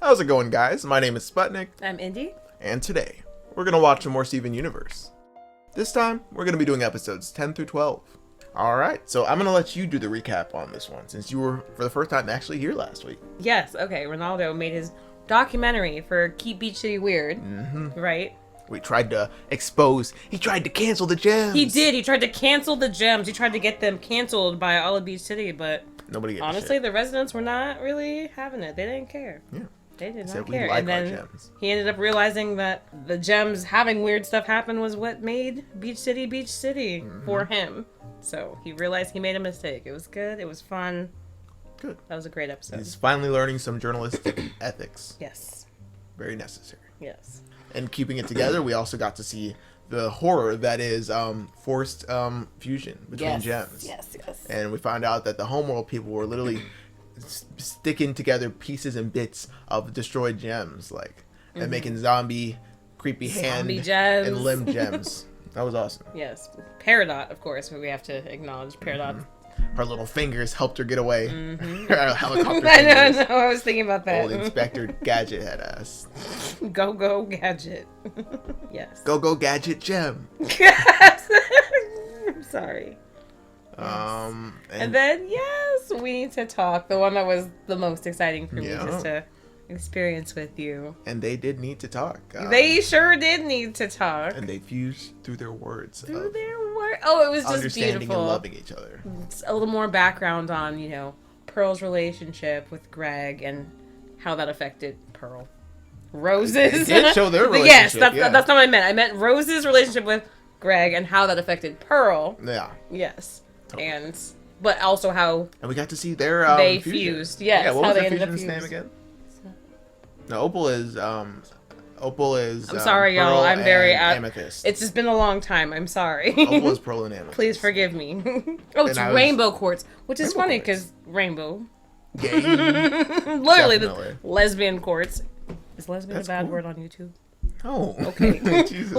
How's it going, guys? My name is Sputnik. I'm Indy. And today, we're going to watch some more Steven Universe. This time, we're going to be doing episodes 10 through 12. Alright, so I'm going to let you do the recap on this one, since you were, for the first time, actually here last week. Yes, okay. Ronaldo made his documentary for Keep Beach City Weird, right? We tried to he tried to cancel the gems. He did. He tried to cancel the gems. He tried to get them canceled by all of Beach City, but nobody gave honestly, the residents were not really having it. They didn't care. Yeah. They did Said not we care. like And our then gems. he ended up realizing that the gems having weird stuff happen was what made Beach City for him. So he realized he made a mistake. It was good. It was fun. Good. That was a great episode. He's finally learning some journalistic ethics. Yes. Very necessary. Yes. And keeping it together, we also got to see the horror that is forced fusion between gems. Yes. And we found out that the homeworld people were literally sticking together pieces and bits of destroyed gems, like, and making zombie, creepy hand gems. and limb gems. That was awesome. Yes. Peridot, of course, we have to acknowledge Peridot. Her little fingers helped her get away. Her helicopter I fingers. know, I was thinking about that. Old Inspector Gadget head ass. Go Gadget. Yes. Go Gadget gem. I'm sorry. And then, yes, we need to talk. The one that was the most exciting for me just to experience with you. And they did need to talk. They sure did need to talk. And they fused through their words. Oh, it was just understanding beautiful. and loving each other. It's a little more background on, Pearl's relationship with Greg and how that affected Pearl. Rose's. It did show their relationship. Yes, that's not what I meant. I meant Rose's relationship with Greg and how that affected Pearl. Yeah. Yes. Totally. But also how and we got to see their they fusion. fused. Yes. Yeah, what how was they their ended up fusion's name fused. again? No, Opal is I'm sorry, Pearl y'all. I'm very and Amethyst. It's just been a long time. I'm sorry. Opal is Pearl and Amethyst. Please forgive me. It's Rainbow Quartz, which is funny because Rainbow. Gay. Literally, Definitely. the lesbian quartz. Is lesbian That's a bad cool. word on YouTube? Oh. Okay. Jesus.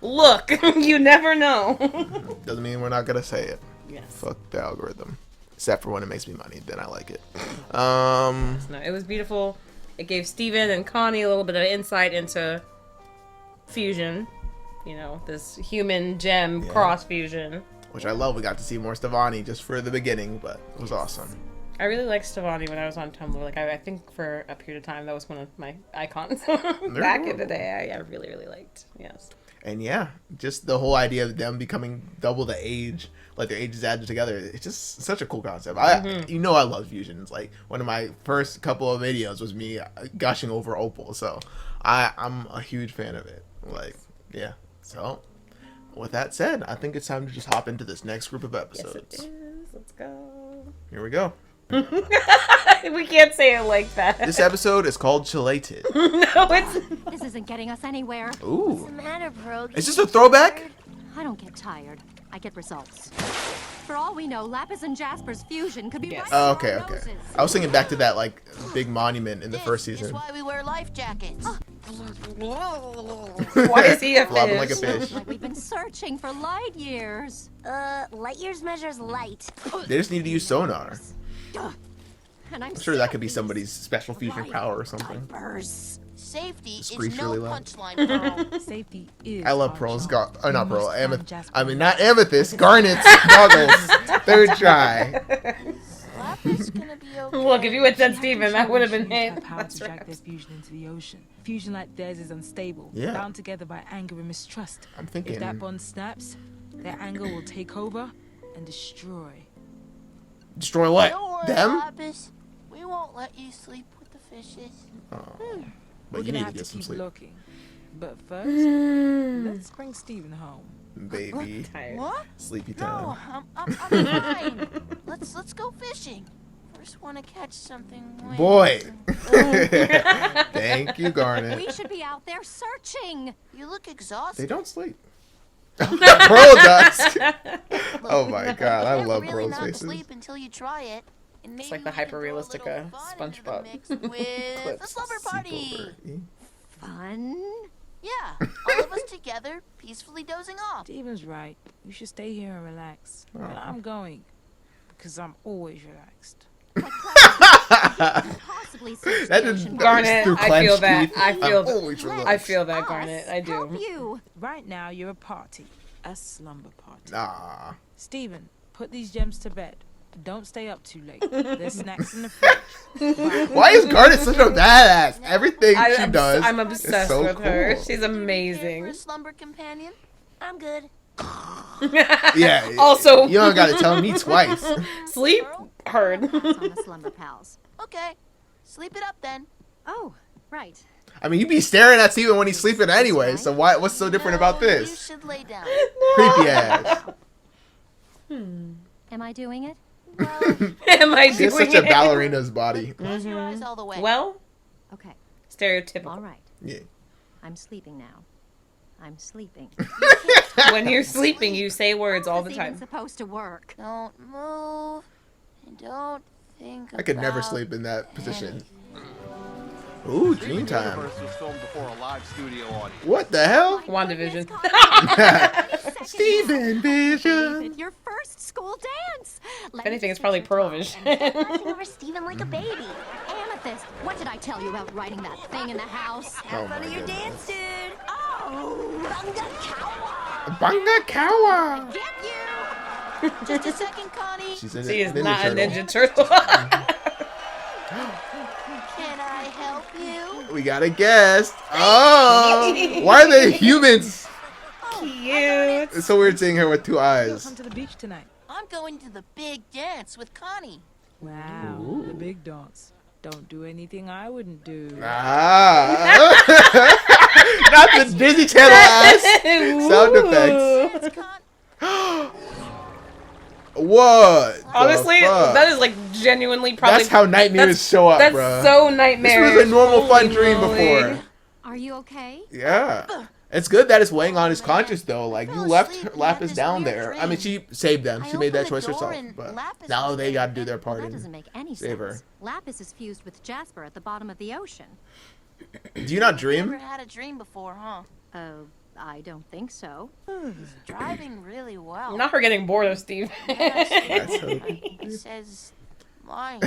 Look. You never know. Doesn't mean we're not gonna say it. Yes. Fuck the algorithm. Except for when it makes me money, then I like it. No, it was beautiful. It gave Steven and Connie a little bit of insight into fusion. This human gem cross fusion. Which I love. We got to see more Stevani just for the beginning, but it was awesome. I really liked Stevani when I was on Tumblr. Like, I think for a period of time, that was one of my icons back in the day. I really, really liked. Yes. And yeah, just the whole idea of them becoming double the age, like their ages added together, it's just such a cool concept. I love fusions. Like, one of my first couple of videos was me gushing over Opal, so I'm a huge fan of it. Like, yeah. So, with that said, I think it's time to just hop into this next group of episodes. Yes, it is. Let's go. Here we go. We can't say it like that. This episode is called Chille Tid. No, it's... This isn't getting us anywhere. Ooh. What's the matter, bro? Is this a throwback? I don't get tired. I get results. For all we know, Lapis and Jasper's fusion could be right Oh, under okay. our noses. I was thinking back to that, like, big monument in the first This season. is why we wear life jackets. Why is he a Flopping like a fish? fish. Like we've been searching for light years. Light years measures light. They just need to use sonar. And I'm I'm sure that could be somebody's special fusion power or something. Diapers. Safety Screech is no really loud. punchline, Pearl. Safety is I love our Pearl's job. not We Pearl, must find Amethyst. Jasper. I mean, not Amethyst, Garnet's goggles. Third try. Lapis gonna be okay. Look, if you had said Steven, that would have been Machines it. have power to drag their fusion into the ocean. Fusion like theirs is unstable, Yeah. bound together by anger and mistrust. I'm If thinking. that bond snaps, their anger will take over and destroy. Destroy what? Don't worry, Them? Lapis. We won't let you sleep with the fishes. Oh. We're But you gonna need to have get to some keep sleep, looking. But first, let's bring Steven home. baby. Tired. What? Sleepy No, time. I'm fine. Let's go fishing. First, want to catch something. Wait. Boy. Thank you, Garnet. We should be out there searching. You look exhausted. They don't sleep. Pearl does. Oh my god, I You love can't really Pearl's not faces. sleep until you try it. And maybe like the we can throw a hyper-realistic, little fun into the SpongeBob mix with the clips. slumber party. Fun. Yeah, all of us together, peacefully dozing off. Steven's right. You should stay here and relax. But Aw. I'm going because I'm always relaxed. Possibly search That the is ocean. Garnet, through I feel clenched that. teeth. I feel I'm always relaxed. I feel that, Us Garnet. I help do. you. Right now, you're a party. A slumber party. Nah. Stephen, put these gems to bed. Don't stay up too late. There's snacks in the fridge. Why is Garnet such a badass? Everything she does I'm is obsessed so with her. cool. She's Do you care for amazing. a slumber companion? I'm good. Yeah. Also- you don't gotta tell me twice. Sleep? Heard. Pass on the slumber pals. Okay. Sleep it up then. Oh, right. I mean, you be staring at Steven when he's sleeping anyway. So what's so different about No, You this? should lay down. Creepy ass. Am I doing it? Well, Am I She has doing such a it? ballerina's body. close your eyes all the way. Well, Okay. stereotypical. All right. Yeah. I'm sleeping now. I'm sleeping. When you're sleeping, you say words all the This isn't time. supposed to work. Don't move. And don't think I could never about sleep in that position. Ooh, dream time. Universe was filmed before a live studio audience. What the hell? WandaVision. Steven Vision. Your first school dance. If anything, it's probably Pearl Vision. Passing over Stephen like a baby. Amethyst, what did I tell you about writing that thing in the house? Oh my goodness. dance, dude. Oh, Bunga Kawa. Banga Kawa. Get you. Just a second, Connie. She's in She is Ninja not a Turtle. Ninja Turtle. Can I help you? We got a guest. Oh, why are they humans? Cute. It's so weird seeing her with two We'll eyes. come to the beach tonight. I'm going to the big dance with Connie. Wow, the big dance. Don't do anything I wouldn't do. Ah, not the Disney Channel ass sound effects. It's Con. What? the Honestly, fuck? that is like genuinely probably. That's how nightmares show up, That's bruh. so This nightmare. was a normal fun Holy dream moly. before. Are you okay? Yeah. It's good that it's weighing on his conscience though. Like you fell left asleep and had Lapis this down weird there. I dream. mean, she saved them. I She made that opened choice the door herself. and But Lapis now was they there. got to do their Well, part that and doesn't make any save her. sense. Lapis is fused with Jasper at the bottom of the ocean. Do you not Never dream? had a dream before, huh? Oh, I don't think so. Driving really well. Not her getting bored of Steve. That's hope. It says mine.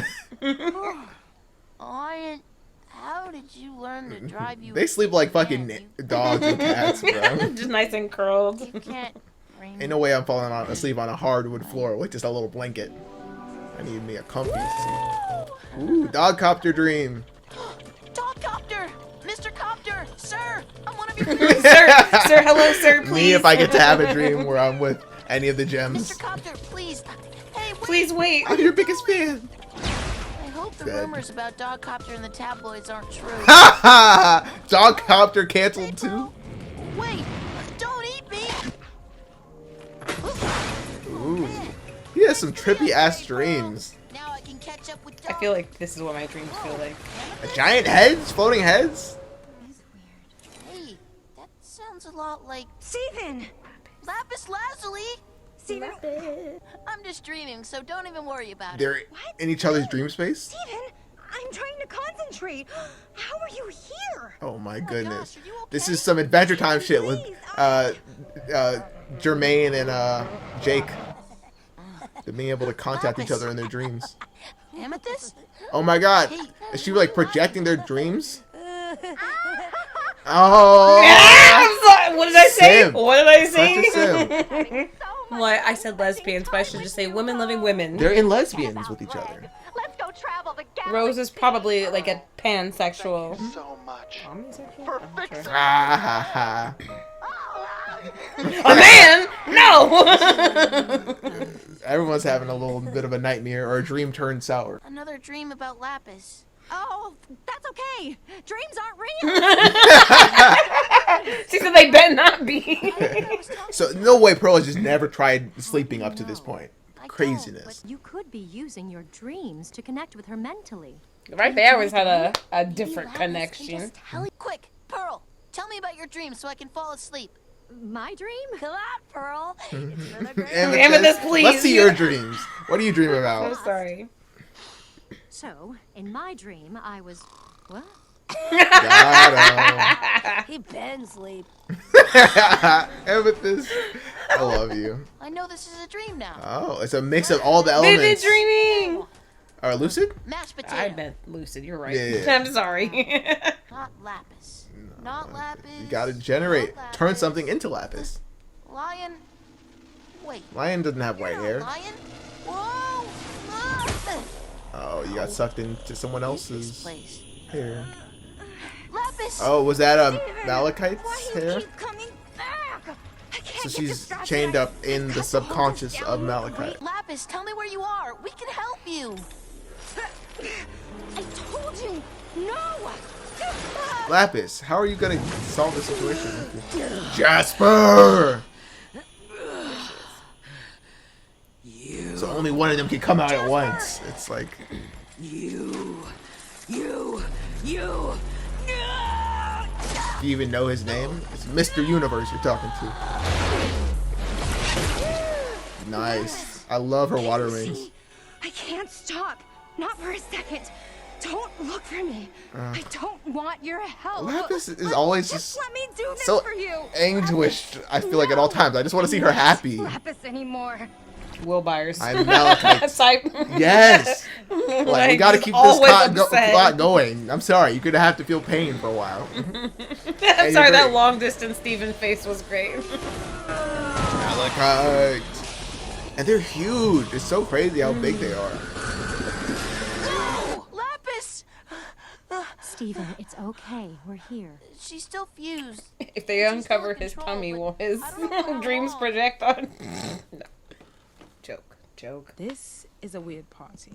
Lion, how did you learn to drive you? They sleep like fucking Man, dogs and cats, bro. Just nice and curled. You can't bring Ain't no way I'm falling asleep on a hardwood floor with just a little blanket. I need me a comfy seat. Ooh, dog copter dream. Dog Copter! Mr. Copter! Sir! I'm one of your Sir, hello, sir, please. Me if I get to have a dream where I'm with any of the gems. Mr. Copter, please! Hey, wait! Please wait. I'm your biggest fan. I hope the Good. rumors about Dog Copter in the tabloids aren't true. Ha ha! Dog copter canceled too. Wait! Don't eat me! Ooh. He has some trippy ass dreams. Now I can catch up with I Dog. feel like this is what my dreams feel like. Giant heads? Floating heads? Hey, that sounds a lot like Stephen! Lapis Lazuli! Stephen! I'm just dreaming, so don't even worry about it. They're in each other's dream space? Stephen! I'm trying to concentrate. How are you here? Oh my gosh, goodness. are you This okay? is some Adventure Time shit with Jermaine and Jake. They're being able to contact each other in their dreams. Amethyst? Oh my god. Is she like projecting their dreams? Oh. I'm sorry. What did I say? Sim. What did I Such a say? sim. What? I said lesbians, but I should just say women loving women. They're in lesbians with each other. Let's go travel the galaxy. Rose is probably like a pansexual. So much. Omnisexual? I'm not sure. Ah ha ha. A man? No! Everyone's having a little bit of a nightmare or a dream turned sour. Another dream about Lapis. Oh, that's okay. Dreams aren't real. She said they better not be. I was talking So no way Pearl has just never tried sleeping up to this point. I don't, Craziness. You could be using your dreams to connect with her mentally. Right there always had a Maybe different Lapis can connection. just tell you- Quick, Pearl, tell me about your dream so I can fall asleep. My dream? Come on, Pearl. It's another great Amethyst, please. Let's see your dreams. What do you dream I'm about? sorry. So, in my dream, I was. What? Got He been sleep. him. Amethyst, I love you. I know this is a dream now. Oh, it's a mix of all the Vivid elements. dreaming! Or Lucid? Mashed potato. I meant Lucid. You're right. Yeah. I'm sorry. Not lapis. Not lapis. You gotta generate, not turn lapis. something into lapis. Lion. Wait. Lion doesn't have white You're hair. not lion. Whoa. Ah! Oh, you got sucked into someone What is this else's place? hair. Lapis. Oh, was that Steven, Malachite's why you hair? keep coming back? I can't So get she's distracted. chained up in the Cut subconscious hose of down. Malachite. Lapis, tell me where you are. We can help you. I told you, no. Lapis, how are you gonna solve the situation? Jasper! So only one of them can come out at once. It's like, You. do you even know his name? It's Mr. Universe you're talking to. Nice. I love her water rings. I can't stop. Not for a second. Don't look for me. I don't want your help. Lapis is always Just just let me do this so for you. anguished, I feel like, at all times. I just want to see her happy. Lapis anymore. Will Byers. I'm Malachite. Type. Yes! Like, we gotta he's keep this always plot upset. going. I'm sorry, you're gonna have to feel pain for a while. I'm sorry, you're that great. long distance Steven face was great. Malachite! And they're huge. It's so crazy how big they are. No! Lapis! Steven, it's okay. We're here. She's still fused. If they She's uncover still in his control, tummy, but will his I don't know for how dreams long. project on? No. Joke. This is a weird party.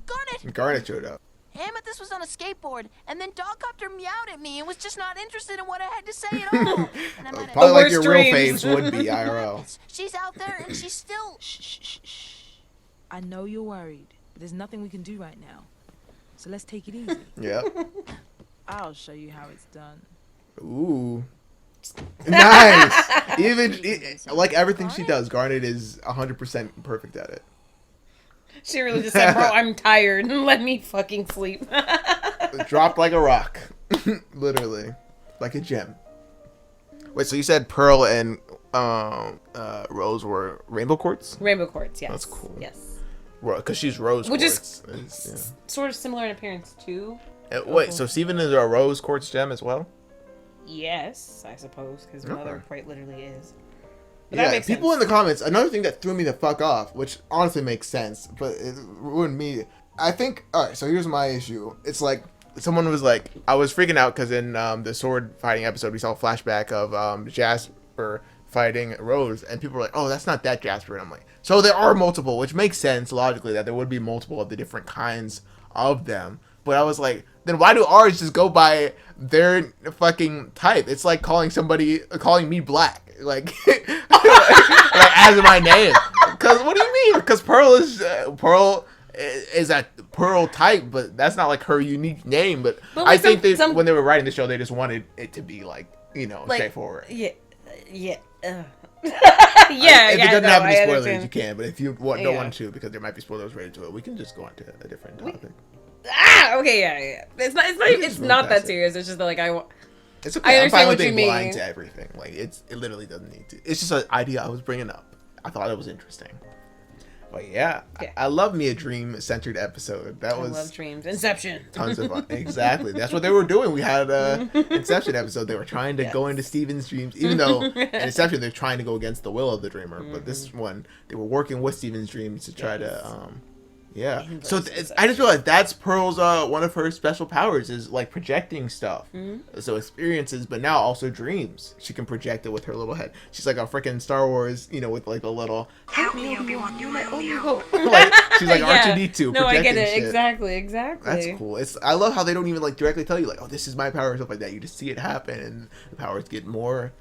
Garnet! Garnet showed up. Amethyst was on a skateboard, and then Dogcopter meowed at me and was just not interested in what I had to say at all. And I might have Probably like worst your real dreams. faves would be IRL. She's out there and she's still. Shh. I know you're worried, but there's nothing we can do right now. So let's take it easy. Yep. I'll show you how it's done. Ooh. Nice. Like everything she does, Garnet is 100% perfect at it. She really just said, "Bro, I'm tired. Let me fucking sleep." Dropped like a rock. Literally. Like a gem. Wait, so you said Pearl and Rose were rainbow quartz? Rainbow quartz, yes. That's cool. Yes. Because she's rose Which quartz. is sort of similar in appearance too. Wait, so Steven is a rose quartz gem as well? Yes, I suppose, because mother Okay. quite literally is. But Yeah, that makes people sense. in the comments, another thing that threw me the fuck off, which honestly makes sense, but it ruined me. I think, alright, so here's my issue. It's like, someone was like, I was freaking out because in the sword fighting episode, we saw a flashback of Jasper fighting Rose, and people were like, oh, that's not that Jasper. And I'm like, so there are multiple, which makes sense logically that there would be multiple of the different kinds of them. But I was like, then why do ours just go by their fucking type? It's like calling me black. Like, like as my name. Because what do you mean? Because Pearl is a Pearl type, but that's not like her unique name. But But I like think some- when they were writing the show, they just wanted it to be like, Like, straightforward. Yeah. Yeah. If Yeah. it doesn't no, have I any spoilers, understand. you can. But if you don't Yeah. want to, because there might be spoilers related to it, we can just go on to a different topic. Okay, yeah. It's not can just move not past that it. serious. It's just that, like, It's I okay. I'm understand fine with what you being blind mean. to everything. Like it literally doesn't need to. It's just an idea I was bringing up. I thought it was interesting. But yeah, Yeah. I love me a dream centered episode. That I was love dreams. Inception. tons of fun. Exactly. That's what they were doing. We had a Inception episode. They were trying to go into Steven's dreams, even though in Inception they're trying to go against the will of the dreamer. But this one, they were working with Steven's dreams to try to yeah. So I just realized that's Pearl's one of her special powers is like projecting stuff. So experiences, but now also dreams. She can project it with her little head. She's like a freaking Star Wars, with like a little Help me, Obi-Wan. You're my only hope. like she's like Yeah. R2D2 No, I get projecting it. shit. Exactly. That's cool. I love how they don't even like directly tell you like, oh, this is my power or stuff like that. You just see it happen, and the powers get more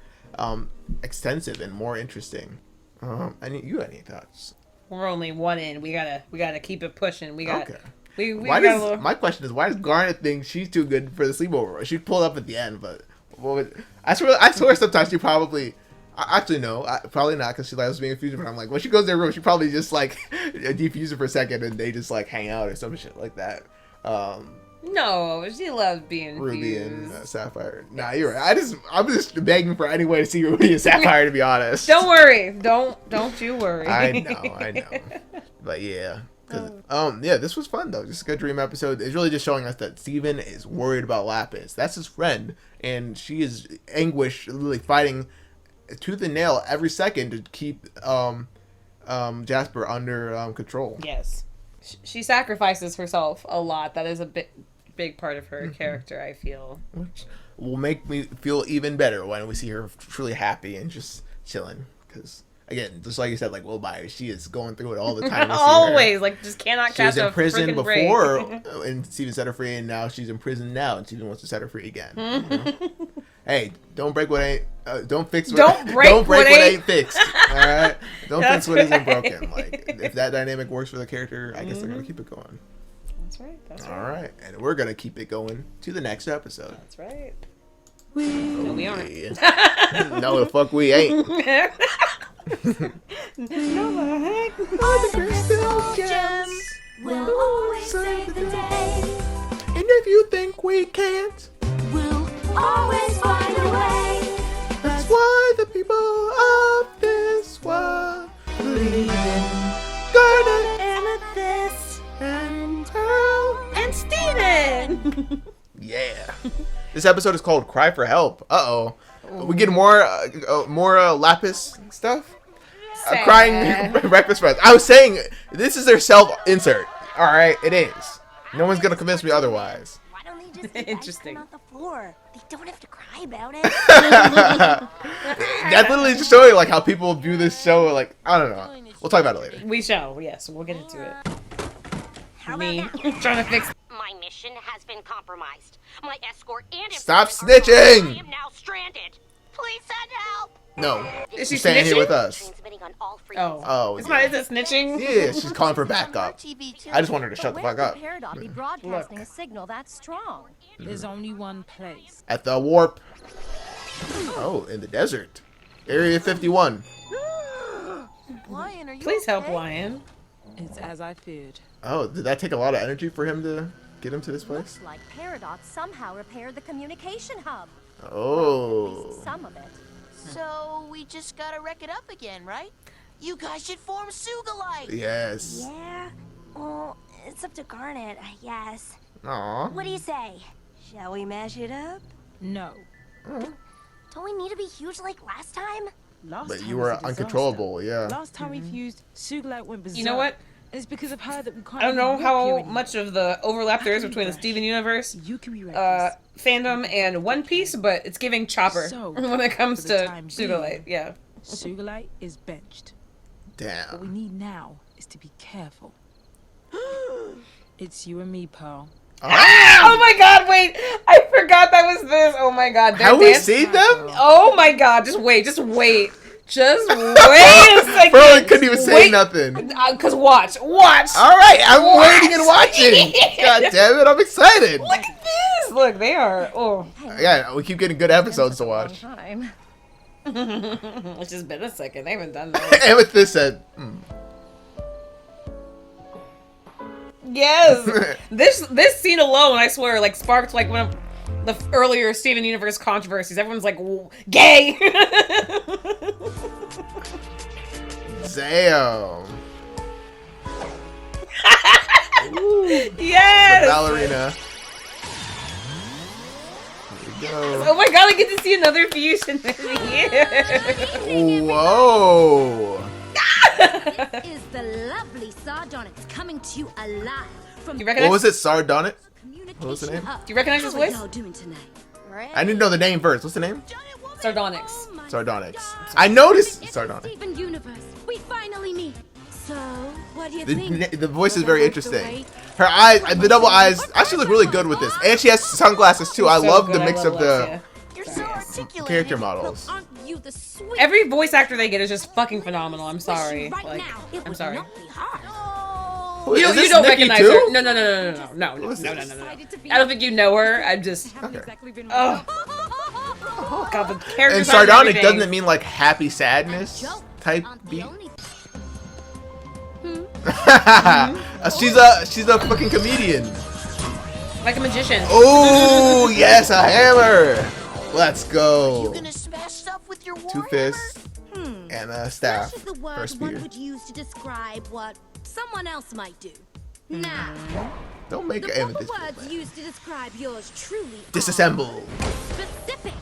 extensive and more interesting. And you got any thoughts? We're only one in. We gotta keep it pushing. We got. Okay. We Why got a does little. my question is why does Garnet think she's too good for the sleepover? She pulled up at the end, but I swear sometimes she probably. Actually, no, probably not because she likes being a fusion. But I'm like, when she goes to their room, she probably just like defuse it for a second, and they just like hang out or some shit like that. No, she loves being Ruby fused. and Sapphire. Nah, you're right. I'm just begging for any way to see Ruby and Sapphire. To be honest. Don't worry. Don't you worry. I know. But yeah, Yeah, this was fun though. Just a good dream episode. It's really just showing us that Steven is worried about Lapis. That's his friend, and she is anguished, literally fighting tooth and nail every second to keep Jasper under control. Yes, she sacrifices herself a lot. That is a big part of her character, I feel. Which will make me feel even better when we see her truly happy and just chilling. Because again, just like you said, like Will Byers, she is going through it all the time. Always, like, just cannot catch a She was in prison break. before, and Steven set her free, and now she's in prison now, and Steven wants to set her free again. You know? Hey, don't break what ain't. Don't fix what. Don't break what ain't fixed. All right, don't fix what isn't broken. Like, if that dynamic works for the character, I guess they're gonna keep it going. That's right. All right, and we're gonna keep it going to the next episode. That's right. No, we aren't. No, the fuck we ain't. All the crystal gems will always save the day. And if you think we can't, We'll always find a way. that's why the people of this world believe in Garnet, Amethyst and Pearl. And Steven! Yeah. This episode is called "Cry for Help." We get more Lapis stuff. Crying breakfast friends. I was saying this is their self-insert. All right, it is. No one's gonna convince me otherwise. Why don't they just get Interesting. on the floor? They don't have to cry about it. That's literally just showing like how people view this show. Like, I don't know. We'll talk about it later. We shall, yes. We'll get into it. How about Me that? trying to fix. My mission has been compromised. My escort and Stop informant are gone. snitching! I am now stranded. Please send help. No, Is she she's staying here snitching? with us. Transmitting on all Oh, It's not, is it snitching? yeah, she's calling for backup. I just want her to shut the fuck up. Paradox be broadcasting a signal that strong? There's only one place. At the warp. Oh, in the desert. Area 51. Lion, are you Please help, okay? Lion. It's as I feared. Oh, did that take a lot of energy for him to get him to this place? Looks like Paradox somehow repaired the communication hub. At Oh. least some of it. So we just gotta wreck it up again, right? You guys should form Sugalite. Yes. Yeah. Well, it's up to Garnet, I guess. Aw. What do you say? Shall we mash it up? No. Don't we need to be huge like last time? Last But time you was were a disaster. uncontrollable, yeah. Last time we fused, Sugalite went berserk. You know what? It's because of her that we can't. I don't know even walk here how anymore. much of the overlap there is between the Steven universe You can be reckless. fandom and One Piece, but it's giving Chopper So, when it comes for the to time Sugalite. being- Yeah. Sugalite is benched. What we Damn. need now is to be careful. It's you and me, Pearl. Oh my god, wait! I forgot that was this. Oh my god. How we seen them? Oh my god, just wait. Just wait a second. Bro, couldn't even say Wait. nothing. Cause watch. All right, I'm waiting and watching. God damn it, I'm excited. Look at this. Look, they are. Oh, Yeah, we keep getting good episodes to watch. Time. it's just been a second. They haven't done that. Amethyst said, Yes. This scene alone, I swear, like sparked like one of the earlier Steven Universe controversies. Everyone's like, gay. damn. Yes. The ballerina. Here we go. Oh my god, I get to see another fusion movie. Whoa. Is the lovely Sardonyx coming to you alive from You recognize? What was it? Sardonyx? communication What was the name? hub? Do you recognize his How are voice? y'all doing tonight? I didn't know the name first. What's the name? Sardonyx. Sardonyx. I noticed It's Sardonyx. Steven Universe. We finally meet. So, what do you think? The voice is very Worth the interesting. wait? Her eyes, the double eyes, actually look really good with this. And she has sunglasses too. I So love good, the mix love of the Alexia. You're so articulate. character models. Aren't you the sweet? Every voice actor they get is just fucking phenomenal. I'm sorry. Right Like, now, it I'm would sorry. not be hard. Wait, You is this don't Nikki recognize too? her. No. Who is No. this? I don't think you know her. I'm just. Okay. Oh. Oh god, the And characters. sardonic doesn't it mean like happy sadness type beat? She's a fucking comedian. like a magician. Oh yes, a hammer. Let's You go. gonna smash stuff with your warrior? Two fists and a staff Such is the or a word spear. one would use to describe what someone else might do. Now, Don't make the an proper amethyst. words used to describe yours truly Disassemble. are specific,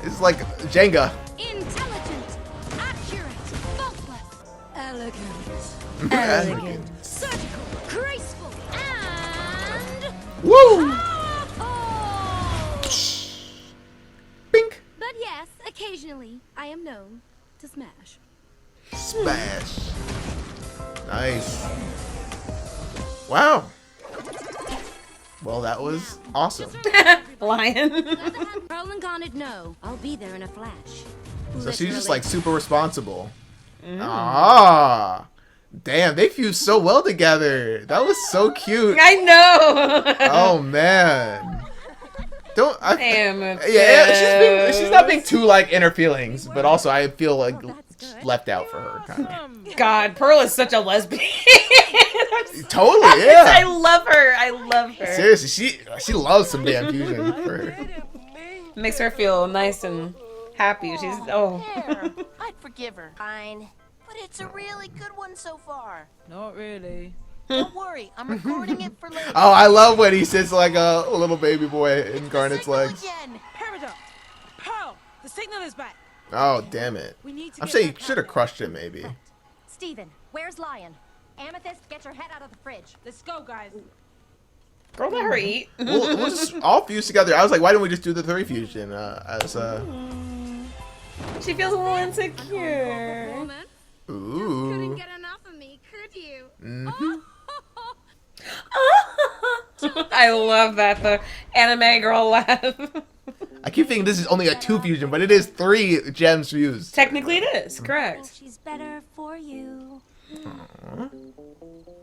It's like Jenga. intelligent, accurate, faultless, elegant, Elegant. surgical, graceful, and Woo! powerful. Bink. But yes, occasionally I am known to smash. Smash. Nice. Wow. Well, that was awesome. Lion. Pearl and Garnet know I'll be there in a flash. So she's just like Literally. super responsible. Ah. Damn, they fused so well together. That was so cute. I know. Oh man. Don't I Damn. Yeah, she's not being too like in her feelings, but also I feel like left out for her kind of. God, Pearl is such a lesbian. Totally, I yeah. love her. I love her. Seriously, she loves some damn fusion for her. Makes her feel nice and happy. She's There. I'd forgive her. Fine. But it's a really good one so far. Not really. Don't worry, I'm recording it for later. Oh, I love when he sits like a little baby boy in Garnet's Signal legs. again. Paradox. Pearl, the signal is back. Oh, damn it. We need to I'm get saying you back should have out. crushed it maybe. Steven, where's Lion? Amethyst, get your head out of the fridge. Let's go, guys. Girl, let her eat. We'll just all fuse together. I was like, why didn't we just do the 3 fusion She feels a little insecure. Woman, Ooh. couldn't get enough of me, could you? Mhm. I love that, the anime girl laugh. I keep thinking this is only a 2 fusion, but it is 3 gems fused. Technically it is, correct. She's better for you.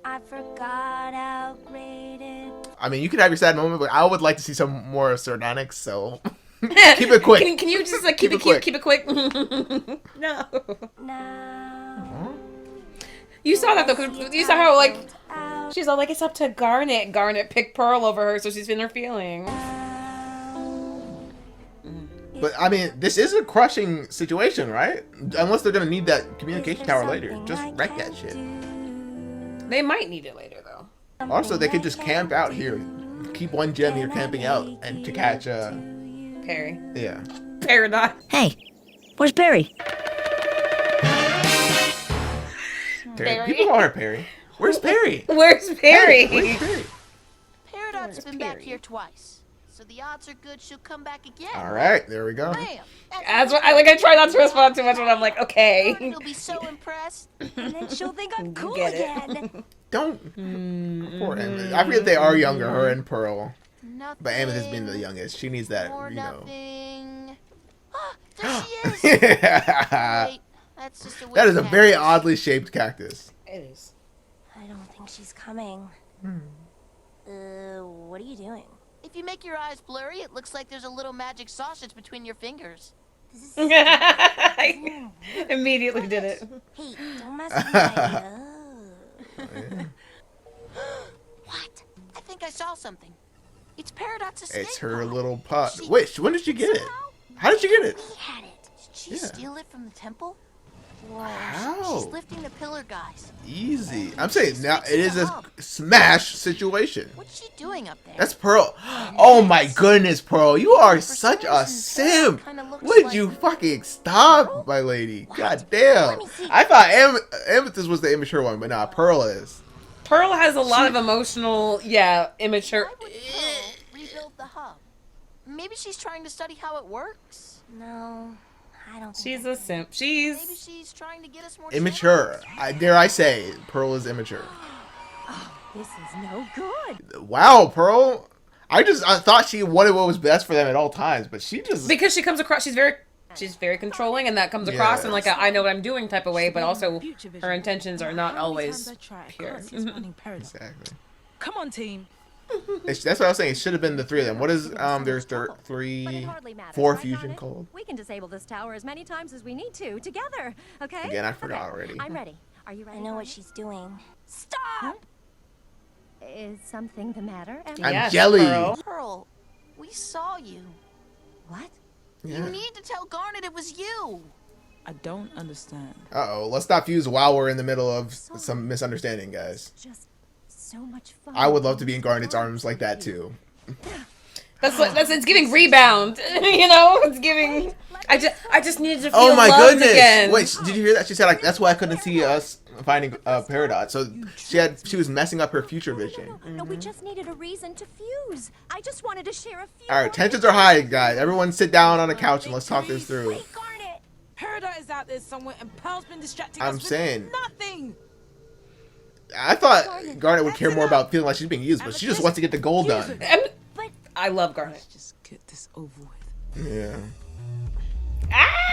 I forgot how great it. I mean, you can have your sad moment, but I would like to see some more Sardonyx, so keep it quick. Can you just like keep it cute, keep it quick? No. Now. You saw that though, 'cause you saw how like she's all like it's up to Garnet. Garnet picked Pearl over her, so she's in her feelings. But I mean, this is a crushing situation, right? Unless they're gonna need that communication tower later. Just wreck that shit. They might need it later though. Also, they could just camp out here. Keep 1 gem here camping out and to catch Perry. yeah. Paradox. Hey, where's Perry? Perry. People call her Perry. Where's Perry? Where's Perry? Where's Perry? Paradox has been back here twice, so the odds are good she'll come back again. All right, there we go. Bam! That's what I try not to respond too much when I'm like, okay. She'll be so impressed. And then she'll think I'm cool Get it. again. Don't. Poor Amethyst. I forget they are younger, her and Pearl. Nothing. But Amethyst being the youngest, she needs that, More you know. nothing. Ah, there she is. Yeah. Wait, that's just a That is a weird very cactus. oddly shaped cactus. It is. I don't think she's coming. What are you doing? If you make your eyes blurry, it looks like there's a little magic sausage between your fingers. I immediately did it. Hey, don't mess with my What? I think I saw something. It's Paradox's snake It's her pod. little pot. She- Wait, when did she get it? How did she get it? We had it. Did she Yeah. steal it from the temple? Whoa. How? She's lifting the pillar guys. Easy. I'm saying now it is a smash situation. What's she doing up there? That's Pearl. Oh my goodness, Pearl. You are such a simp. What did you fucking stop, my lady? God damn. I thought Amethyst was the immature one, but nah, Pearl is. Pearl has a lot of emotional, immature. Why would Pearl rebuild the hub? Maybe she's trying to study how it works. No, I don't think She's I a can. simp. Maybe She's she's trying to get us more Immature. Dare I say, Pearl is immature. This is no good. Wow, Pearl. I thought she wanted what was best for them at all times, but she just. because she comes across. She's very controlling, and that comes across in like a I know what I'm doing type of way. But also, her intentions are not always pure. Exactly. Come on, team. That's what I was saying. It should have been the 3 of them. What is there's But it 3, hardly matters, 4 right, fusion Garnet? called? We can disable this tower as many times as we need to, together, okay? Again, I forgot Okay, already. I'm ready. Are you ready? I know what she's doing. Stop! Is something the matter? I'm Yes, jelly. Pearl. Pearl, we saw you. What? Yeah. You need to tell Garnet it was you. I don't understand. Uh-oh, let's not fuse while we're in the middle of some misunderstanding, guys. Just so much fun. I would love to be in Garnet's arms like that, too. It's giving rebound. You know, it's giving. I just needed to feel Oh my loved goodness! again. Wait, did you hear that? She said like that's why I couldn't see us finding Peridot. So she was messing up her future vision. No, we just needed a reason to fuse. I just wanted to share a few. All right, tensions are high, guys. Everyone sit down on a couch and let's talk this through. Wait, Garnet. Peridot is out there somewhere, and Pearl's been distracting I'm us with saying. nothing. I thought Garnet would care more about feeling like she's being used, but she just wants to get the goal done. I love Garnet. Let's just get this over with. Yeah.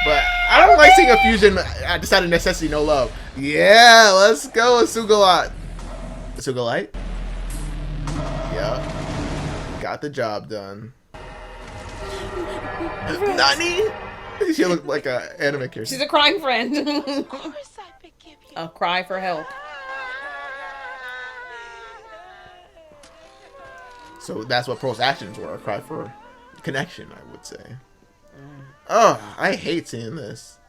But I don't like seeing a fusion decided necessity, no love. Yeah, let's go, Sugalot. Sugalite? Yeah. Got the job done. Nani? She looked like an anime character. She's a crying friend. Of course I forgive you. A cry for help. So that's what Pearl's actions were, a cry for connection, I would say. Oh, I hate seeing this.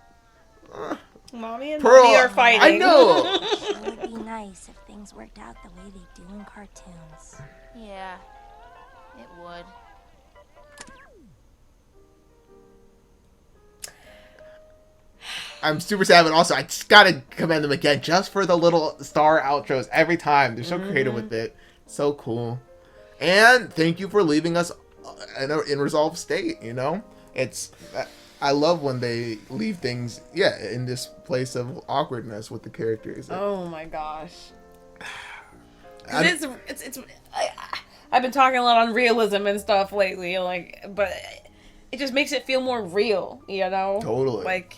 Mommy and Pearl, Mommy are fighting. I know. It would be nice if things worked out the way they do in cartoons. Yeah, it would. I'm super sad, but also I just gotta commend them again just for the little star outros every time. They're so creative with it. So cool. And thank you for leaving us in an resolved state, you know? I love when they leave things, in this place of awkwardness with the characters. Oh my gosh. I've been talking a lot on realism and stuff lately, but it just makes it feel more real, you know? Totally. Like,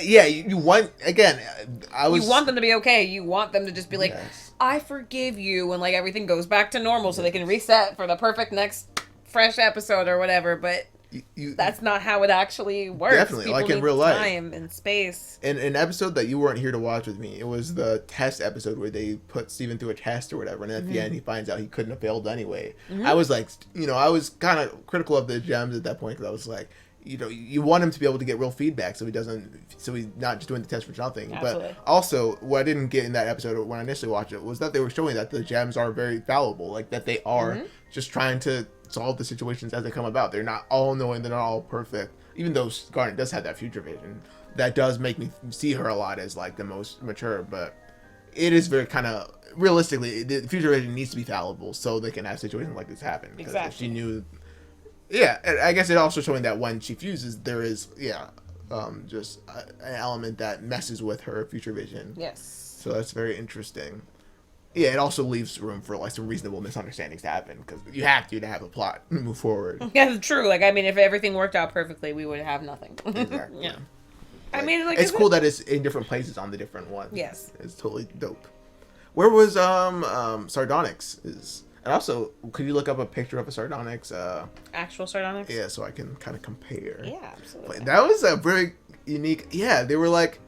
you want, again, you want them to be okay. You want them to just be like, yes. I forgive you when like everything goes back to normal so they can reset for the perfect next fresh episode or whatever, but that's not how it actually works. Definitely, People like in need real life. time and space. In an episode that you weren't here to watch with me, it was the test episode where they put Steven through a test or whatever, and at the end he finds out he couldn't have failed anyway. I was like, I was kind of critical of the gems at that point because I was like, you want him to be able to get real feedback so he's not just doing the test for nothing. Absolutely. But also, what I didn't get in that episode when I initially watched it was that they were showing that the gems are very fallible, like that they are just trying to solve the situations as they come about. They're not all knowing, they're not all perfect. Even though Garnet does have that future vision, that does make me see her a lot as like the most mature, but it is very kind of realistically the future vision needs to be fallible so they can have situations like this happen. Because if she knew, I guess it also showing that when she fuses, there is just an element that messes with her future vision. Yes. So that's very interesting. Yeah, it also leaves room for like some reasonable misunderstandings to happen because you have to have a plot move forward. Yeah, it's true. Like, I mean, if everything worked out perfectly, we would have nothing. Exactly. Yeah. Like, I mean, like, it's cool that it's in different places on the different ones. Yes. It's totally dope. Where was Sardonyx is? And also, could you look up a picture of a Sardonyx? Actual Sardonyx? Yeah, so I can kind of compare. Yeah, absolutely. But that was a very unique. Yeah, they were like,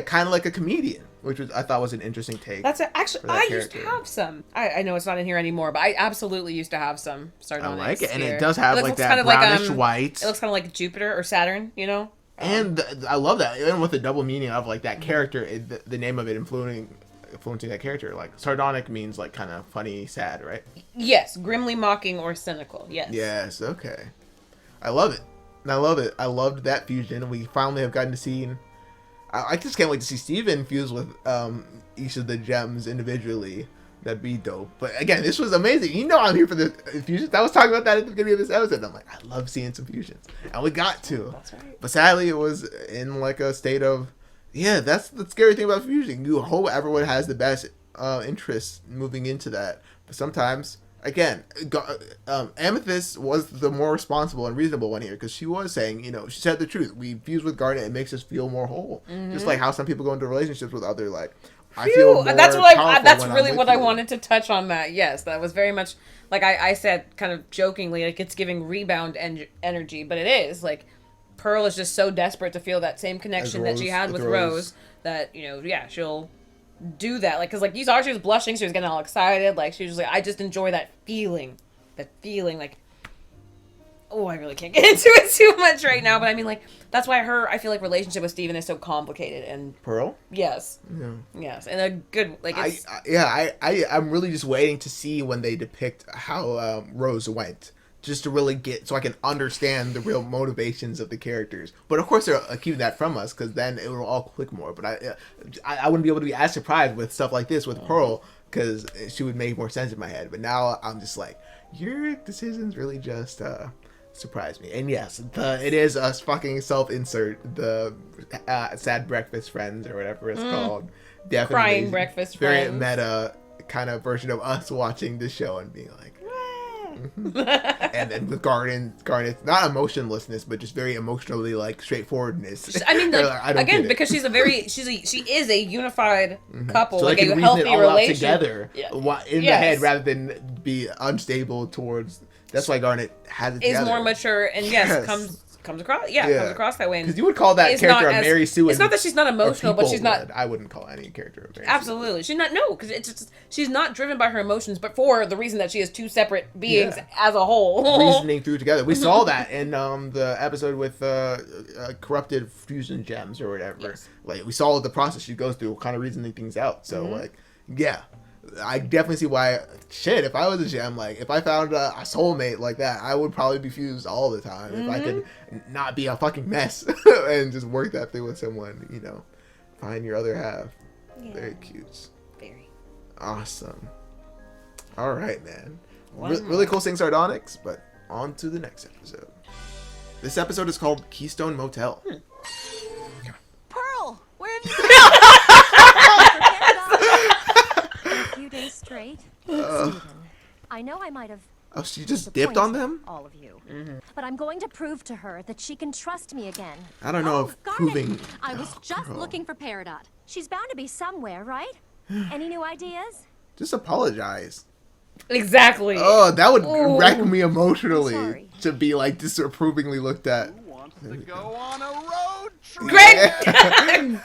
kind of like a comedian, which I thought was an interesting take. Actually, I used to have some. I know it's not in here anymore, but I absolutely used to have some Sardonyx. I like it, and here. it does have like that brownish white. It looks kind of like Jupiter or Saturn, you know. And I love that, even with the double meaning of like that character, the name of it influencing that character. Like Sardonic means like kind of funny, sad, right? Yes, grimly mocking or cynical. Yes. Yes. Okay. I love it. I love it. I loved that fusion. We finally have gotten to see. I just can't wait to see Steven fuse with each of the gems individually. That'd be dope. But again, this was amazing. You know I'm here for the fusions. I was talking about that at the beginning of this episode. I'm like, I love seeing some fusions. And we got to. That's right. But sadly, it was in like a state of, that's the scary thing about fusion. You hope everyone has the best interests moving into that. But sometimes, again, Amethyst was the more responsible and reasonable one here because she was saying, she said the truth. We fuse with Garnet, it makes us feel more whole. Just like how some people go into relationships with other, like, I feel more that's really what I you. wanted to touch on that. Yes, that was very much like I said, kind of jokingly, like it's giving rebound energy, but it is like Pearl is just so desperate to feel that same connection that she had with Rose that she'll do that. Like, because like you saw her, she was blushing, she was getting all excited, like she was like, I just enjoy that feeling, like I really can't get into it too much right now, but I mean, like, that's why I feel like relationship with Steven is so complicated. And Pearl? Yes. Yeah. Yes. And a good, like, it's... I'm really just waiting to see when they depict how Rose went. Just to really so I can understand the real motivations of the characters. But of course they're keeping that from us, because then it will all click more. But I wouldn't be able to be as surprised with stuff like this with Pearl, because she would make more sense in my head. But now I'm just like, your decisions really just surprise me. And yes, it is us fucking self-insert, the sad breakfast friends or whatever it's called. Definitely crying breakfast very friends. meta kind of version of us watching the show and being like, and then with Garnet's not emotionlessness, but just very emotionally like straightforwardness. I mean, like, I don't again, because she is a unified couple, so like they a can healthy reason it all out relationship together in the head rather than be unstable towards. That's why Garnet has it together. Is more mature and comes across comes across that way. Because you would call that character a Mary Sue. It's not that she's not emotional, but she's not. I wouldn't call any character a Mary Absolutely, she's not. No, because it's just, she's not driven by her emotions, but for the reason that she is two separate beings as a whole. Reasoning through together. We saw that in the episode with corrupted fusion gems or whatever. Yes. Like we saw the process she goes through, kind of reasoning things out. So like, yeah. I definitely see why. Shit, if I was a gem, like if I found a soulmate like that, I would probably be fused all the time. If I could not be a fucking mess and just work that thing with someone, you know, find your other half. Yeah. Very cute. Very awesome. All right, man. Really cool seeing Sardonyx, but on to the next episode. This episode is called Keystone Motel. Pearl, where have you been? Few days straight. I know I might have. Oh, she just dipped on them? All of you. But I'm going to prove to her that she can trust me again. I don't know if proving. I was just looking for Peridot. She's bound to be somewhere, right? Any new ideas? Just apologize. Exactly. Oh, that would wreck me emotionally to be like disapprovingly looked at. Who wants to go on a road trip? Greg,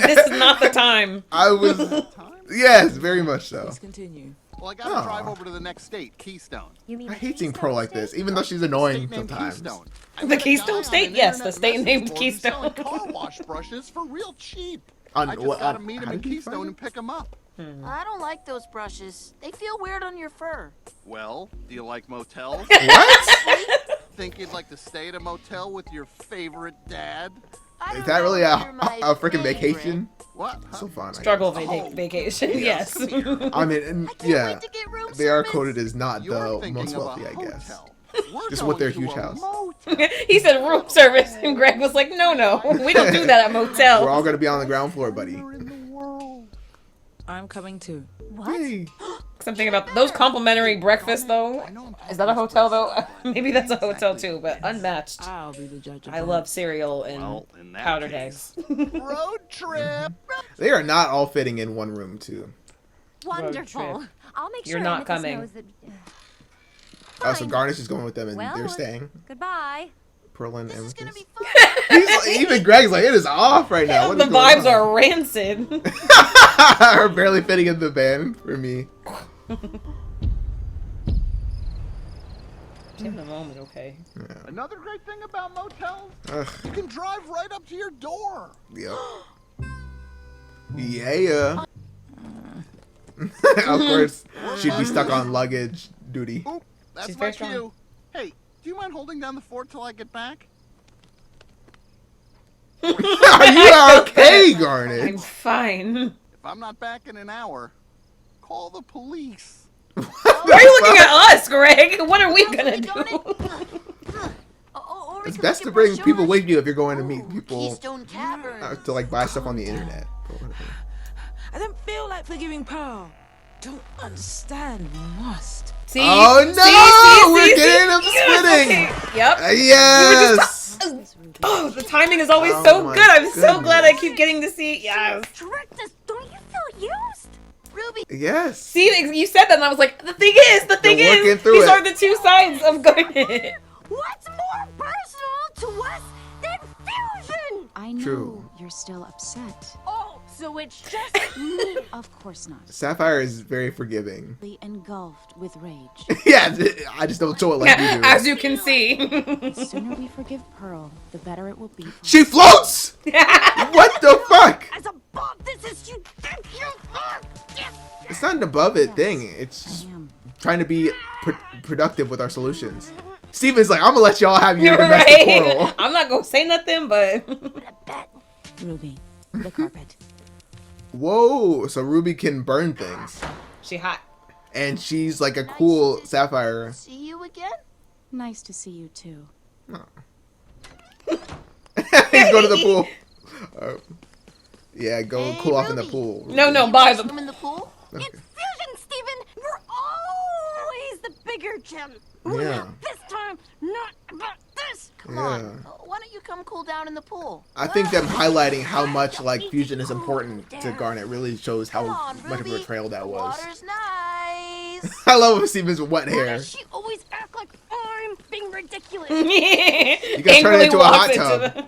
this is not the time. I was. Yes, very much so. Let's continue. Well, I gotta drive over to the next state, Keystone. You mean I hate seeing Pearl like this, even though she's annoying sometimes. The Keystone State? Yes, the state named Keystone. Car wash brushes for real cheap. I just gotta meet him in Keystone and pick him up. I don't like those brushes. They feel weird on your fur. Well, do you like motels? What? Think you'd like to stay at a motel with your favorite dad? Is that really a freaking vacation? What? So fun. Struggle vacation, yes. I mean, and, yeah, they are quoted as not the most wealthy, I guess. Just with their huge house. He said room service, and Greg was like, no, we don't do that at motels. We're all going to be on the ground floor, buddy. I'm coming too. What? Hey. Something about those complimentary breakfasts, though. Is that a hotel, though? Maybe that's a hotel, too, but unmatched. I'll be the judge of I love cereal and powdered eggs. Road trip. They are not all fitting in one room, too. Wonderful. I'll make sure You're not Amicus coming. knows that. Oh, so Fine. Garnish is going with them, and Well, they're staying. Goodbye. Pearl and This is gonna Amicus. be fun. Even Greg's like, it is off right now. What The is going vibes on? are rancid. Her barely fitting in the van for me. In a moment, okay. Yeah. Another great thing about motels, Ugh. you can drive right up to your door. Yep. Yeah. Of course, she'd be stuck on luggage duty. Oop, that's She's my very strong. cue. Hey, do you mind holding down the fort till I get back? Are you okay, Garnet? I'm fine. If I'm not back in an hour, call the police. Why are you looking at us, Greg? What are we gonna do? It's best to bring people with you if you're going to meet people Keystone Cavern. to like buy stuff on the internet. I don't feel like forgiving Pearl. Don't understand. We must. See? Oh no! See, We're getting them splitting. Okay. Yep. Yes. Oh, the timing is always Oh so my good. I'm so glad I goodness. keep getting to see. Yes. Tricked us. Don't you feel used? Ruby, Yes. See, you said that, and I was like, the thing is, working through these it. are the two sides of Garnet. What's more personal to us than fusion? I know True. you're still upset. Oh, so it's just me. Of course not. Sapphire is very forgiving. Engulfed with rage. Yeah, I just don't show it like you do. As you can see. The sooner we forgive Pearl, the better it will be. She floats! What the fuck? As above this as you think you are. It's not an above it thing. It's just trying to be productive with our solutions. Steven's like, I'm gonna let y'all have your domestic quarrel. I'm not gonna say nothing, but Ruby, the carpet. Whoa, so Ruby can burn things. She hot. And she's like a cool Sapphire. See you again? Nice to see you too. Oh. He's going to the pool. Yeah, go cool off in the pool. No, by the Swim in the pool? Okay. It's fusion, Steven! You're always the bigger gem. Yeah. Not this time, not about this. Come on. Why don't you come cool down in the pool? I think them highlighting how much like fusion is important to Garnet really shows how Come on, much of a Ruby. betrayal that was. Water's nice. I love Steven's wet Why hair. does she always act like I'm being ridiculous? You gotta turn it into a hot tub.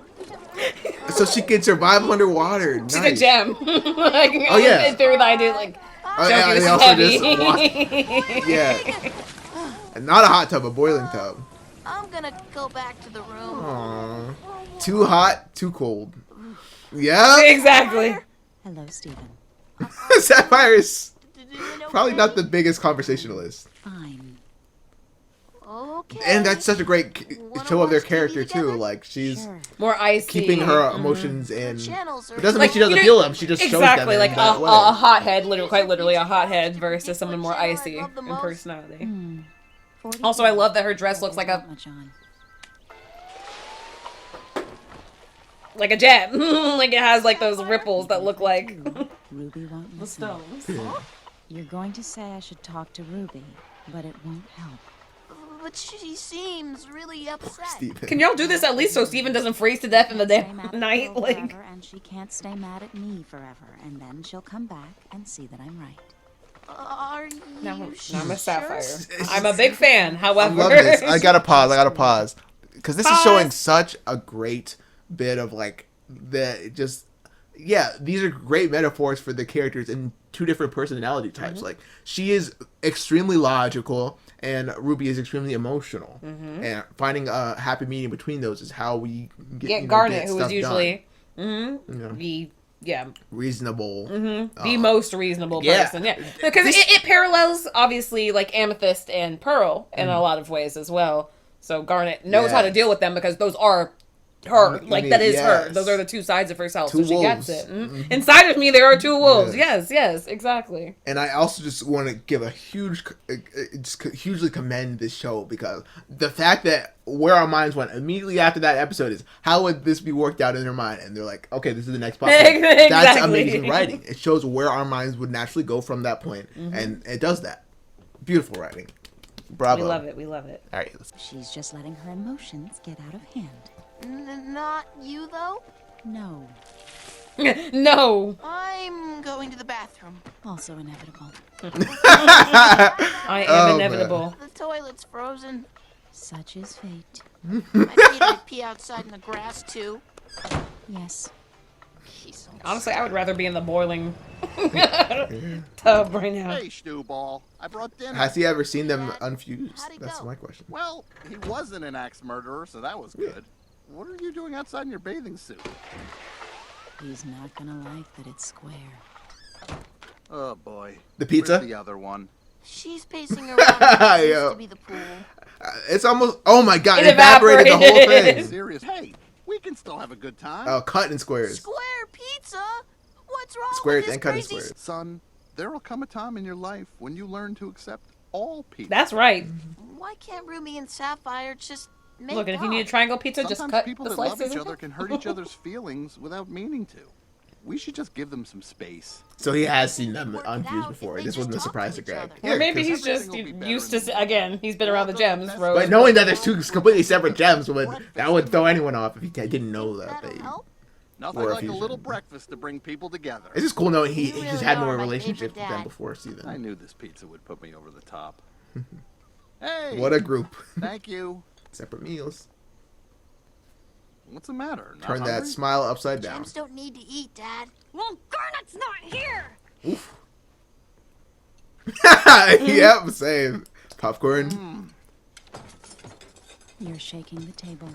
So she can survive underwater. She's Nice. a gem. Like, Oh, yeah. In theory, I did like. Oh, yeah, is they also heavy. just wash. Yeah. And not a hot tub, a boiling tub. I'm gonna go back to the room. Aww. Too hot, too cold. Yeah. Exactly. Hello, Steven. Sapphire is probably not the biggest conversationalist. Fine. Okay. And that's such a great show of their character too. Like she's more icy, keeping her emotions in. It doesn't mean Like, she doesn't feel them. She just shows them exactly in like that way. a hothead, quite literally a hothead versus someone more icy in personality. Also, I love that her dress looks like a gem. Like it has like those ripples that look like Ruby won't the stones. You're going to say I should talk to Ruby, but it won't help. But she seems really upset. Can y'all do this at least so Steven doesn't freeze to death in the damn night? Like, And she can't stay mad at me forever, and then she'll come back and see that I'm right. Are you no, sure? I'm a Sapphire. I'm a big fan. However, I love this. I gotta pause. Because this is showing such a great bit of like these are great metaphors for the characters in two different personality types. Like she is extremely logical and Ruby is extremely emotional. And finding a happy medium between those is how we get Garnet, who is usually the reasonable, the most reasonable person. Yeah, because it parallels obviously like Amethyst and Pearl in a lot of ways as well. So Garnet knows how to deal with them because those are her. Like that is her. Those are the two sides of herself. So she gets it. Inside of me, there are two wolves. Yes, exactly. And I also just want to give a hugely commend this show because the fact that where our minds went immediately after that episode is how would this be worked out in their mind, and they're like, okay, this is the next part. Exactly. That's amazing writing. It shows where our minds would naturally go from that point, and it does that. Beautiful writing. Bravo. We love it. All right. She's just letting her emotions get out of hand. Not you, though? No. No. I'm going to the bathroom. Also inevitable. I am inevitable. The toilet's frozen. Such is fate. I paid to pee outside in the grass, too. Yes. Honestly, I would rather be in the boiling tub right now. Hey, Stewball. I brought dinner. Has he ever seen them unfused? That's my question. Well, he wasn't an axe murderer, so that was good. What are you doing outside in your bathing suit? He's not gonna like that it's square. Oh, boy. The pizza? Where's the other one? She's pacing around. It used Yo. to be the pool. It's almost. Oh my god! It It evaporated the whole thing. Serious? Hey, we can still have a good time. Oh, cut in squares. Square pizza? What's wrong Squares with this and cut in crazy squares. Son, there will come a time in your life when you learn to accept all people. That's right. Why can't Ruby and Sapphire just make Look, and if you up? need a triangle pizza, Sometimes just cut people the that love slices. each other can hurt each other's feelings without meaning to. We should just give them some space. So he has seen them unfused before. This wasn't a surprise to Greg. Or maybe 'cause- he's just used to. Again, he's been around the gems. Rose. But knowing that there's two completely separate gems that would throw anyone off if he didn't know that they. Nothing Or a like a fusion. little breakfast to bring people together. It's just cool knowing he You just really had are more my relationships favorite with them dad. before seeing I them. knew this pizza would put me over the top. Hey! What a group. Thank you. Separate meals. What's the matter? Not Turn that hungry? smile upside down. Gems don't need to eat, Dad. Well, Garnet's not here. Oof. Yep, same. Popcorn. You're shaking the table.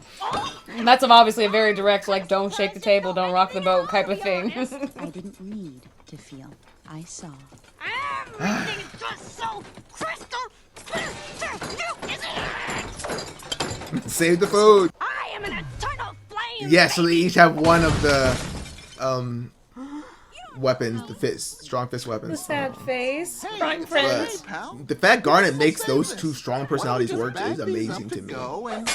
And that's obviously a very direct, like, don't shake the table, don't rock the boat type of thing. I didn't need to feel. I saw. Everything is just so crystal clear, isn't it? Save the food. I am an eternal flame. Yeah, so they each have one of the weapons, the fist, strong fist The weapons. sad face. Crying Hey, friends. pal. The fact Garnet makes Say those this. two strong Why don't personalities you just work bag is things amazing up to me. go and-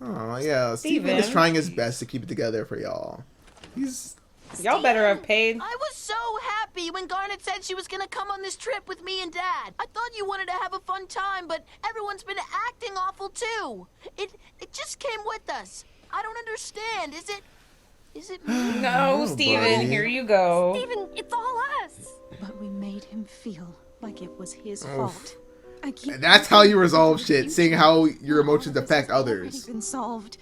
Oh yeah, Steven is trying his best to keep it together for y'all. He's Y'all better have paid. I was so happy when Garnet said she was gonna come on this trip with me and Dad. I thought you wanted to have a fun time, but everyone's been acting awful too. It just came with us. I don't understand. Is it me? No, Steven, buddy. here you go. Steven, it's all us. But we made him feel like it was his fault. I keep that's how you resolve shit, seeing how your emotions affect It's already others. been solved.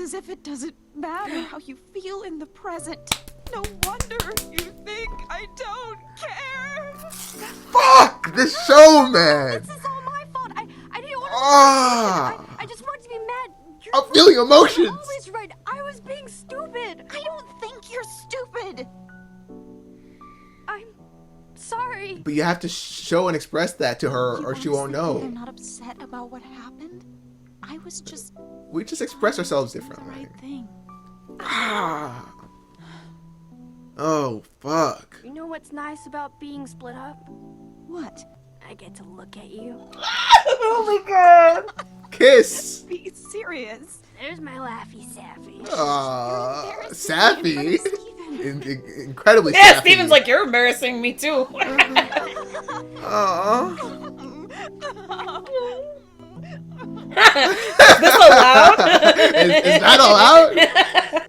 As if it doesn't matter how you feel in the present. No wonder you think I don't care. Fuck this show, man. This is all my fault. I didn't want to. Ah, I just wanted to be mad. You're I'm feeling emotions. always right. I was being stupid. I don't think you're stupid. I'm sorry. But you have to show and express that to her, You or she honestly won't think They're know. not upset about what happened. I was just We just express ourselves doing the differently. right thing. Ah. Oh fuck. You know what's nice about being split up? What? I get to look at you. Oh my god. Kiss. Be serious. There's my laffy saffy. Sappy. Incredibly Yeah, sappy. Steven's like, you're embarrassing me too. Aw. Is this allowed? Is that allowed?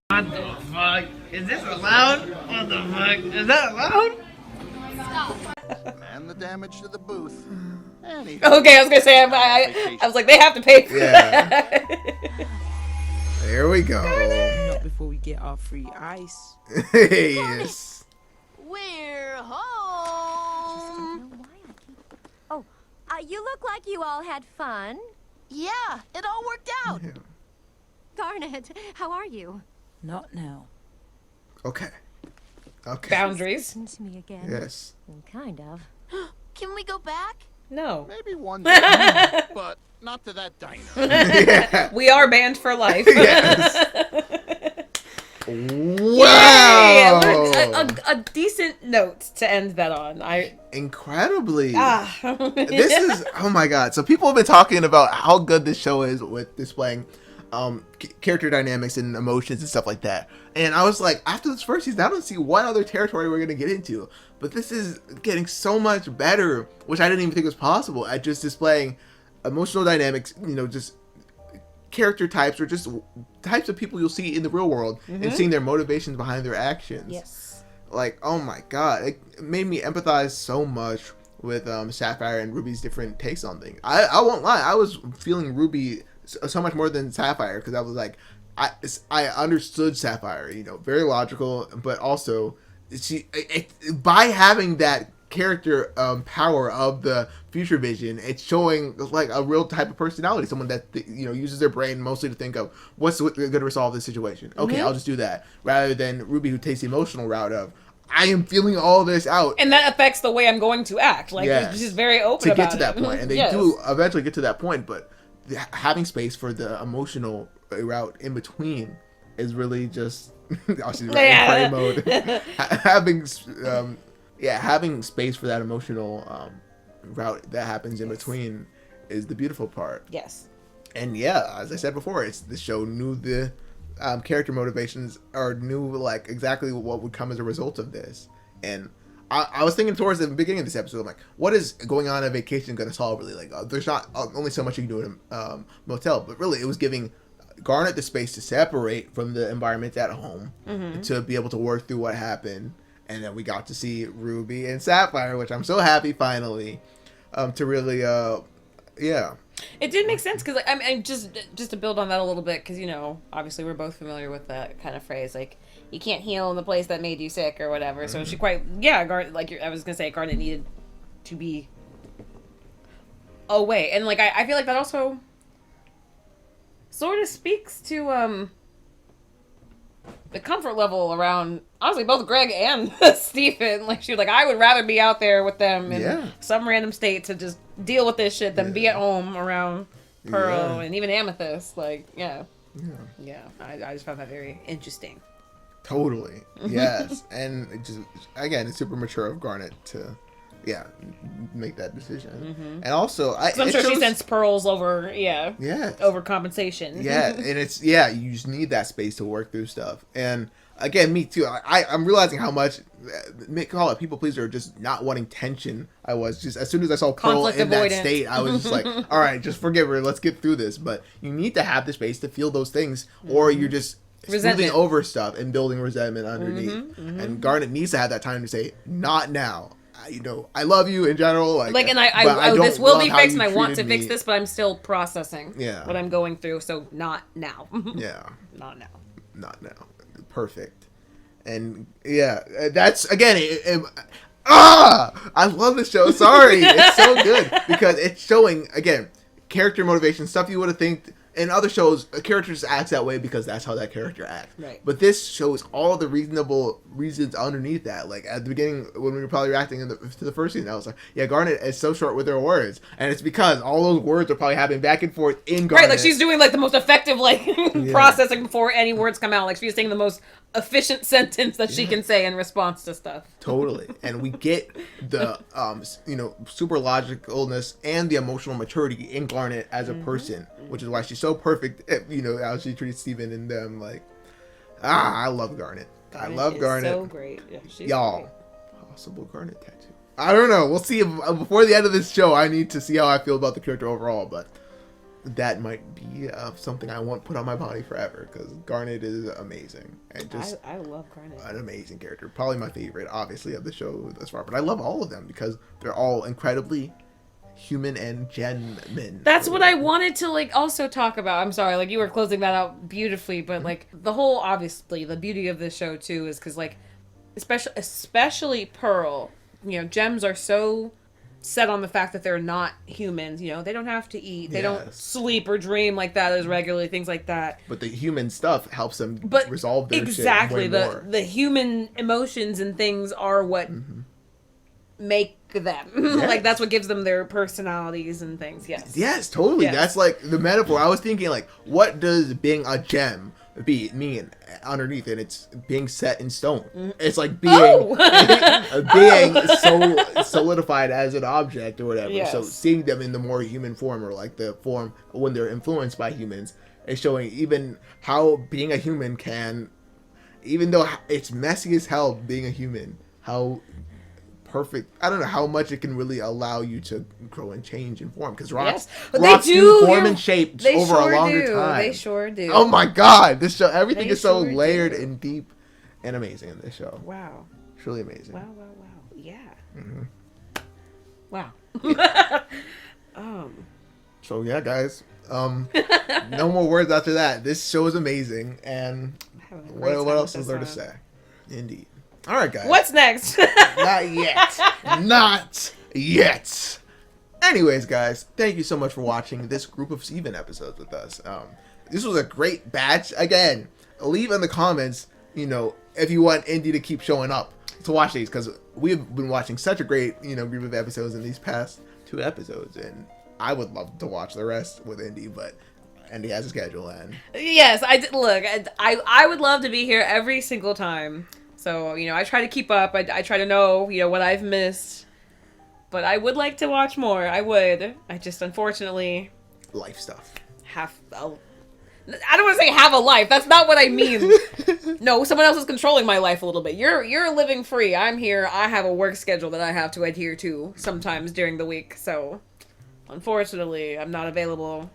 What the fuck? Is this allowed? What the fuck? Is that allowed? And the damage to the booth. Anywho. Okay, I was gonna say, I was like, they have to pay for Yeah. that. There we go. Not before we get our free ice. Yes. We're home. Oh, you look like you all had fun. Yeah, it all worked out. Garnet, how are you? Not now. Okay. Okay. Boundaries. Listen to me again. Yes. Kind of. Can we go back? No. Maybe one day, but not to that diner. Yeah. We are banned for life. Yes. Yay! Wow. A decent note to end that on. Incredibly. This is oh my god. So people have been talking about how good this show is with displaying character dynamics and emotions and stuff like that. And I was like, after this first season, I don't see what other territory we're gonna get into. But this is getting so much better, which I didn't even think was possible, at just displaying emotional dynamics, you know, just character types or just types of people you'll see in the real world and seeing their motivations behind their actions. Yes. Like, oh my god, it made me empathize so much with Sapphire and Ruby's different takes on things. I won't lie, I was feeling Ruby so much more than Sapphire, because I was like, I understood Sapphire, you know, very logical, but also by having that character power of the future vision, it's showing like a real type of personality, someone that you know uses their brain mostly to think of what's going to resolve this situation. Okay, I'll just do that, rather than Ruby, who takes the emotional route of I am feeling all this out, And that affects the way I'm going to act. Like, Yes. she's very open to about get to that it. point, and they Yes. do eventually get to that point, but having space for the emotional route in between is really just obviously right in party mode. Having space for that emotional route that happens in between is the beautiful part. Yes. And yeah, as I said before, the show knew the character motivations, or knew like exactly what would come as a result of this. And I was thinking towards the beginning of this episode, I'm like, what is going on at vacation going to solve really? Like, there's not only so much you can do in a motel, but really it was giving Garnet the space to separate from the environment at home to be able to work through what happened. And then we got to see Ruby and Sapphire, which I'm so happy finally, to really Yeah. It did make sense because, like, I mean, just to build on that a little bit, because, you know, obviously we're both familiar with that kind of phrase, like, you can't heal in the place that made you sick or whatever. So she I was gonna say, Garnet needed to be away, and like I feel like that also sort of speaks to the comfort level around, honestly, both Greg and Stephen. Like, she was like, I would rather be out there with them in some random state to just deal with this shit than be at home around Pearl and even Amethyst. Like, I just found that very interesting. Totally. Yes. And it just, again, it's super mature of Garnet to make that decision. And also, I'm sure she sends pearls over, over compensation. And it's, you just need that space to work through stuff. And again, me too. I'm realizing how much, call it people pleaser, just not wanting tension. I was just, as soon as I saw Pearl in that state, I was just like, all right, just forgive her. Let's get through this. But you need to have the space to feel those things, or you're just smoothing over stuff and building resentment underneath. And Garnet needs to have that time to say, not now. You know, I love you in general. Like, and I this will be fixed, and I want to fix this, but I'm still processing what I'm going through. So not now. Not now. Not now. Perfect. And that's again. I love this show. Sorry, it's so good because it's showing again character motivation, stuff you would have think. In other shows, a character just acts that way because that's how that character acts. Right. But this shows all the reasonable reasons underneath that. Like, at the beginning, when we were probably reacting to the first season, I was like, Garnet is so short with her words. And it's because all those words are probably happening back and forth in Garnet. Right, like, she's doing, like, the most effective, like, processing before any words come out. Like, she's saying the most efficient sentence that she can say in response to stuff. Totally. And we get the, super logicalness and the emotional maturity in Garnet as a person, which is why she's so perfect at, how she treats Steven and them. Like, I love Garnet. I love Garnet. So great. Yeah, she's y'all. Great. Possible Garnet tattoo. I don't know. We'll see. Before the end of this show, I need to see how I feel about the character overall, but that might be something I want put on my body forever because Garnet is amazing. And just I love Garnet. An amazing character. Probably my favorite, obviously, of the show thus far. But I love all of them because they're all incredibly human and genuine. That's what I wanted to, like, also talk about. I'm sorry, like, you were closing that out beautifully, but like the whole, obviously, the beauty of this show too is because, like, especially Pearl, gems are so set on the fact that they're not humans. They don't have to eat, they don't sleep or dream like that as regularly, things like that. But the human stuff helps them resolve their exactly shit way more. The human emotions and things are what make them like, that's what gives them their personalities and things. Yes, totally. That's like the metaphor. I was thinking, like, what does being a gem mean underneath it? It's being set in stone. It's like being being so solidified as an object or whatever. So seeing them in the more human form, or like the form when they're influenced by humans, is showing even how being a human can, even though it's messy as hell being a human, how perfect, I don't know how much it can really allow you to grow and change and form, because rocks do form and shape over a longer time. They sure do. Oh my god, this show, everything is so layered and deep and amazing in this show. Wow. Truly amazing. Wow. Yeah. Wow. So yeah, guys, no more words after that. This show is amazing, and what else is there to say? Indeed. All right, guys. What's next? Not yet. Not yet. Anyways, guys, thank you so much for watching this group of Steven episodes with us. This was a great batch. Again, leave in the comments, if you want Indy to keep showing up to watch these, because we've been watching such a great, group of episodes in these past 2 episodes, and I would love to watch the rest with Indy, but Indy has a schedule. And yes, I would love to be here every single time. So, I try to keep up. I try to know, what I've missed. But I would like to watch more. I would. I just, unfortunately... life stuff. I don't want to say have a life. That's not what I mean. No, someone else is controlling my life a little bit. You're living free. I'm here. I have a work schedule that I have to adhere to sometimes during the week. So, unfortunately, I'm not available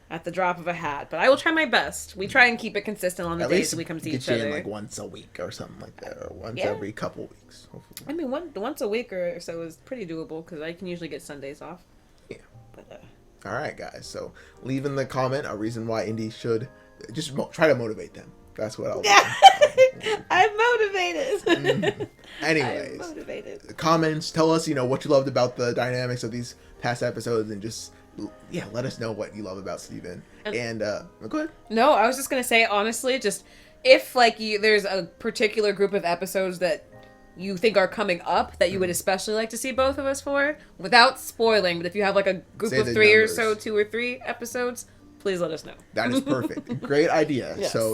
at the drop of a hat, but I will try my best. We try and keep it consistent on the days that we come see each other. Like once a week or something like that, or once every couple weeks. Hopefully. I mean, once a week or so is pretty doable because I can usually get Sundays off. Yeah. But All right, guys. So leave in the comment a reason why Indy should just try to motivate them. That's what I'll do. I'm motivated. Anyways, I'm motivated. Comments. Tell us, what you loved about the dynamics of these past episodes, and just let us know what you love about Steven. And go ahead. No, I was just gonna say, honestly, just if there's a particular group of episodes that you think are coming up that you would especially like to see both of us for, without spoiling, but if you have like a group of 3 or so, 2 or 3 episodes, please let us know. That is perfect. Great idea. Yes. So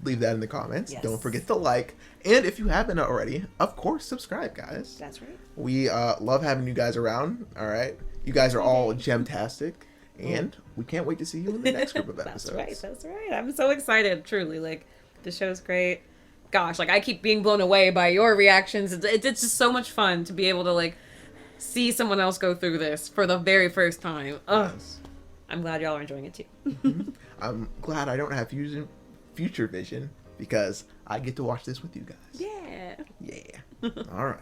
leave that in the comments. Yes. Don't forget to like, and if you haven't already, of course, subscribe, guys. That's right. We love having you guys around. All right, you guys are all gemtastic, and we can't wait to see you in the next group of episodes. That's right. I'm so excited. Truly, the show's great. Gosh, I keep being blown away by your reactions. It's just so much fun to be able to see someone else go through this for the very first time. Yes. I'm glad y'all are enjoying it too. I'm glad I don't have future vision because I get to watch this with you guys. Yeah. All right.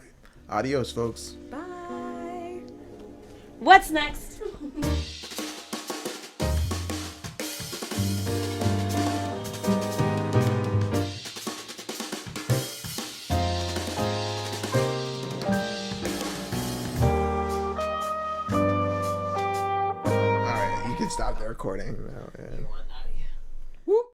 Adios, folks. Bye. What's next? Stop the recording now. Yeah.